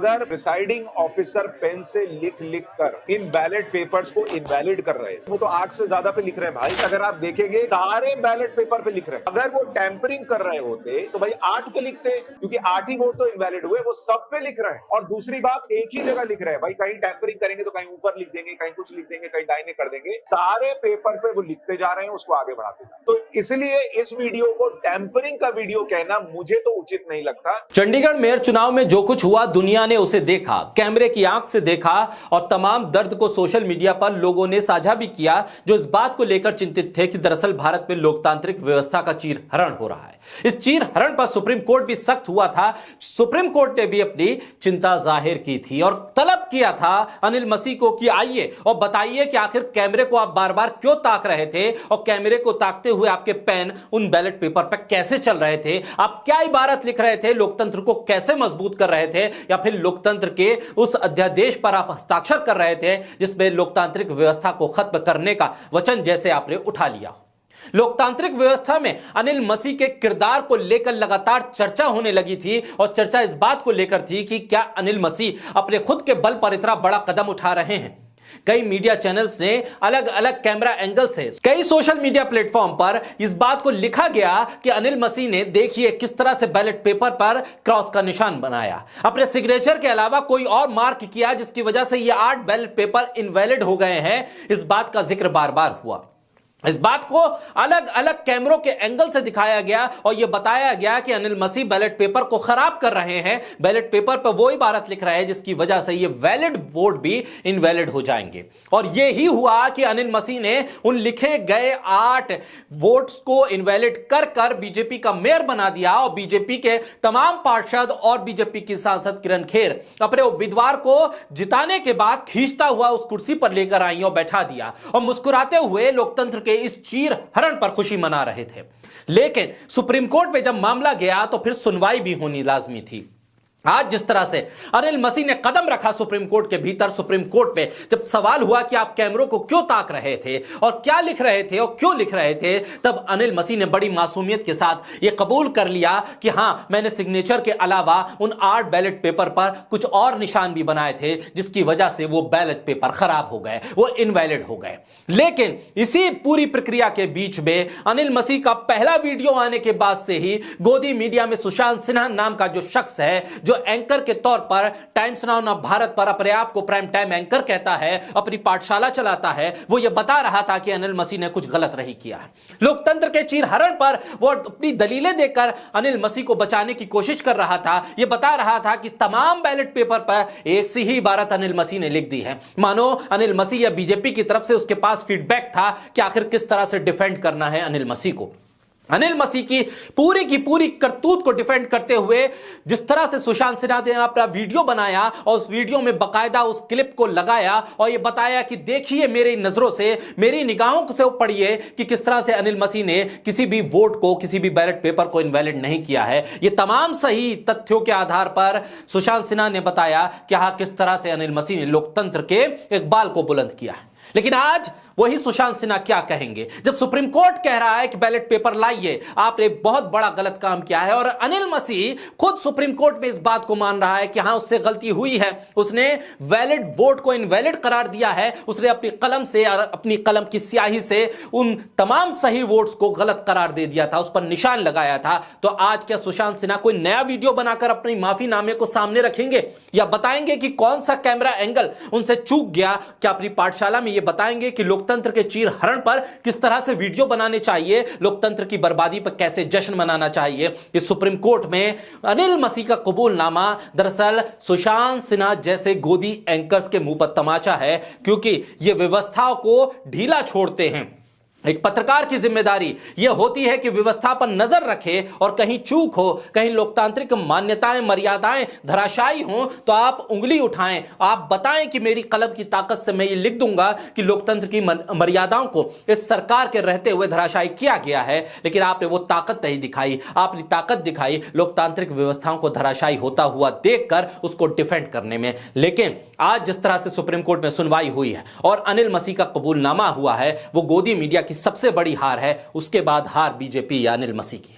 अगर presiding officer pen से लिख लिख कर इन बैलेट पेपर्स को इनवैलिड कर रहे हैं, वो तो 8 से ज्यादा पे लिख रहे हैं भाई। अगर आप देखेंगे सारे बैलेट पेपर पे लिख रहे हैं। अगर वो टैंपरिंग कर रहे होते तो भाई 8 पे लिखते, क्योंकि 8 ही वोट तो इनवैलिड हुए, वो सब पे लिख रहे हैं। और दूसरी बात, एक ही जगह लिख रहे हैं भाई, कहीं टैंपरिंग करेंगे तो कहीं ऊपर लिख देंगे, कहीं कुछ लिख देंगे, कहीं दाहिने कर देंगे। सारे पेपर पे वो लिखते जा रहे हैं, उसको आगे बढ़ाते जा रहे हैं। तो इसलिए इस वीडियो को टैंपरिंग का वीडियो कहना मुझे तो उचित नहीं लगता। चंडीगढ़ मेयर चुनाव में जो कुछ हुआ दुनिया ने उसे देखा, कैमरे की आंख से देखा और तमाम दर्द को सोशल मीडिया पर लोगों ने साझा भी किया, जो इस बात को लेकर चिंतित थे कि दरअसल भारत में लोकतांत्रिक व्यवस्था का चीरहरण हो रहा है। इस चीरहरण पर सुप्रीम कोर्ट भी सख्त हुआ था। सुप्रीम कोर्ट ने भी अपनी चिंता जाहिर की थी और तलब किया था अनिल मसीह को कि आइए और बताइए कि आखिर कैमरे को आप बार बार क्यों ताक रहे थे और कैमरे को ताकते हुए आपके पेन उन बैलेट पेपर पर कैसे चल रहे थे, आप क्या इबारत लिख रहे थे, लोकतंत्र को कैसे मजबूत कर रहे थे, या फिर लोकतंत्र के उस अध्यादेश पर आप हस्ताक्षर कर रहे थे जिसमें लोकतांत्रिक व्यवस्था को खत्म करने का वचन जैसे आपने उठा लिया हो। लोकतांत्रिक व्यवस्था में अनिल मसीह के किरदार को लेकर लगातार चर्चा होने लगी थी और चर्चा इस बात को लेकर थी कि क्या अनिल मसीह अपने खुद के बल पर इतना बड़ा कदम उठा रहे हैं। कई मीडिया चैनल्स ने अलग अलग कैमरा एंगल से, कई सोशल मीडिया प्लेटफॉर्म पर इस बात को लिखा गया कि अनिल मसीह ने देखिए किस तरह से बैलेट पेपर पर क्रॉस का निशान बनाया, अपने सिग्नेचर के अलावा कोई और मार्क किया जिसकी वजह से ये 8 बैलेट पेपर इनवैलिड हो गए हैं। इस बात का जिक्र बार बार हुआ। इस बात को अलग अलग कैमरों के एंगल से दिखाया गया और यह बताया गया कि अनिल मसीह बैलेट पेपर को खराब कर रहे हैं, बैलेट पेपर पर वो इबारत लिख रहे हैं जिसकी वजह से ये वैलिड वोट भी इनवैलिड हो जाएंगे। और यह ही हुआ कि अनिल मसीह ने उन लिखे गए 8 वोट्स को इनवैलिड कर कर बीजेपी का मेयर बना दिया और बीजेपी के तमाम पार्षद और बीजेपी की सांसद किरण खेर अपने उम्मीदवार को जिताने के बाद खींचता हुआ उस कुर्सी पर लेकर आई और बैठा दिया और मुस्कुराते हुए लोकतंत्र के इस चीरहरण पर खुशी मना रहे थे। लेकिन सुप्रीम कोर्ट में जब मामला गया तो फिर सुनवाई भी होनी लाजमी थी। आज जिस तरह से अनिल मसीह ने कदम रखा सुप्रीम कोर्ट के भीतर, सुप्रीम कोर्ट में जब सवाल हुआ कि आप कैमरों को क्यों ताक रहे थे और क्या लिख रहे थे और क्यों लिख रहे थे, तब अनिल मसीह ने बड़ी मासूमियत के साथ यह कबूल कर लिया कि हां, मैंने सिग्नेचर के अलावा उन 8 बैलेट पेपर पर कुछ और निशान भी बनाए थे जिसकी वजह से वो बैलेट पेपर खराब हो गए, वो इनवैलिड हो गए। लेकिन इसी पूरी प्रक्रिया के बीच में अनिल मसीह का पहला वीडियो आने के बाद से ही गोदी मीडिया में सुशांत सिन्हा नाम का जो शख्स है, जो एंकर के तौर पर टाइम्स नाउ भारत पर अपने आप को प्राइम टाइम एंकर कहता है, अपनी पाठशाला चलाता है, वो ये बता रहा था कि अनिल मसीह ने कुछ गलत नहीं किया है। लोकतंत्र के चीरहरण पर वो अपनी दलीलें देकर अनिल मसीह को बचाने की कोशिश कर रहा था। ये बता रहा था कि तमाम बैलेट पेपर पर एक सी ही इबारत अनिल मसीह ने लिख दी है, मानो अनिल मसीह या बीजेपी की तरफ से उसके पास फीडबैक था कि आखिर किस तरह से डिफेंड करना है अनिल मसीह को। अनिल मसीह की पूरी करतूत को डिफेंड करते हुए जिस तरह से सुशांत सिन्हा ने अपना वीडियो बनाया और उस वीडियो में बकायदा उस क्लिप को लगाया और यह बताया कि देखिए मेरी नजरों से, मेरी निगाहों से पढ़िए कि किस तरह से अनिल मसीह ने किसी भी वोट को, किसी भी बैलेट पेपर को इनवैलिड नहीं किया है। ये तमाम सही तथ्यों के आधार पर सुशांत सिन्हा ने बताया कि हाँ, किस तरह से अनिल मसीह ने लोकतंत्र के इकबाल को बुलंद किया है। लेकिन आज वही सुशांत सिन्हा क्या कहेंगे जब सुप्रीम कोर्ट कह रहा है कि बैलेट पेपर लाइए, आपने बहुत बड़ा गलत काम किया है। और अनिल मसीह खुद सुप्रीम कोर्ट में इस बात को मान रहा है कि हां, उससे गलती हुई है, उसने वैलिड वोट को इनवैलिड करार दिया है, उसने अपनी कलम से और अपनी कलम की स्याही से उन तमाम सही वोट्स को गलत करार दे दिया था, उस पर निशान लगाया था। तो आज क्या सुशांत सिन्हा कोई नया वीडियो बनाकर अपनी माफीनामे को सामने रखेंगे या बताएंगे कि कौन सा कैमरा एंगल उनसे चूक गया? क्या अपनी पाठशाला में यह बताएंगे कि लोकतंत्र के चीरहरण पर किस तरह से वीडियो बनाने चाहिए, लोकतंत्र की बर्बादी पर कैसे जश्न मनाना चाहिए? इस सुप्रीम कोर्ट में अनिल मसीह का कबूलनामा दरअसल सुशांत सिन्हा जैसे गोदी एंकर्स के मुंह पर तमाचा है, क्योंकि ये व्यवस्था को ढीला छोड़ते हैं। एक पत्रकार की जिम्मेदारी यह होती है कि व्यवस्था पर नजर रखे और कहीं चूक हो, कहीं लोकतांत्रिक मान्यताएं, मर्यादाएं धराशायी हो तो आप उंगली उठाएं, आप बताएं कि मेरी कलम की ताकत से मैं ये लिख दूंगा कि लोकतंत्र की मर्यादाओं को इस सरकार के रहते हुए धराशायी किया गया है। लेकिन आपने वो ताकत नहीं दिखाई, आपने ताकत दिखाई लोकतांत्रिक व्यवस्थाओं को धराशायी होता हुआ देखकर उसको डिफेंड करने में। लेकिन आज जिस तरह से सुप्रीम कोर्ट में सुनवाई हुई है और अनिल मसीह का कबूलनामा हुआ है, वो गोदी मीडिया की सबसे बड़ी हार है, उसके बाद हार बीजेपी या अनिल मसीह की।